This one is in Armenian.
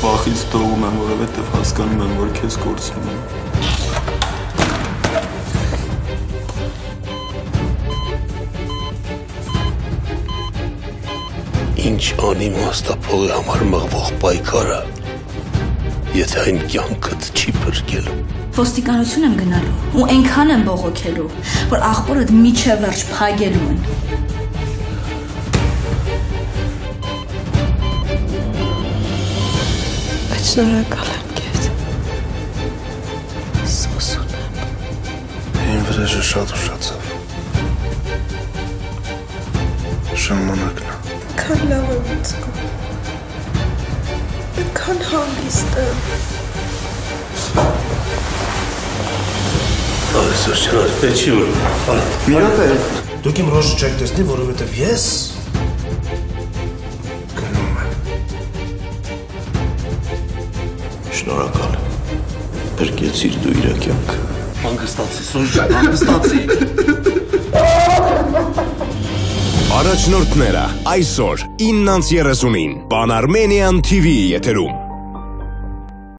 Վախից դողում եմ, որովհետև հասկանում եմ, որ քեզ կորցնում եմ։ Ինչ անիմաստ է փողի համար մղվող պայքարը, եթե այն կյանքդ չի փրկելու։ Ոստիկանություն եմ գնալու ու այնքան եմ բողոքելու, որ աղբորդ միջև վերջ փագելու են։ Բայց շնորհակալ եմ քեզ։ Սոսուն եմ։ Այն վրեժը շատ ուշացավ։ Ժամանակն է։ Քան լավ եմ զգում։ Քան հանգիստ եմ։ Այսօր չար, չի որ։ Մի րոպե։ Դուք իմ ռոժը չեք տեսնի, որովհետև ես գնում եմ։ Շնորհակալ եմ։ Փրկեցիր դու իր կյանքը։ Հանգստացի, Սոժա, հանգստացի։ Առաջնորդները այսօր 9:30-ին Pan Armenian TV եթերում։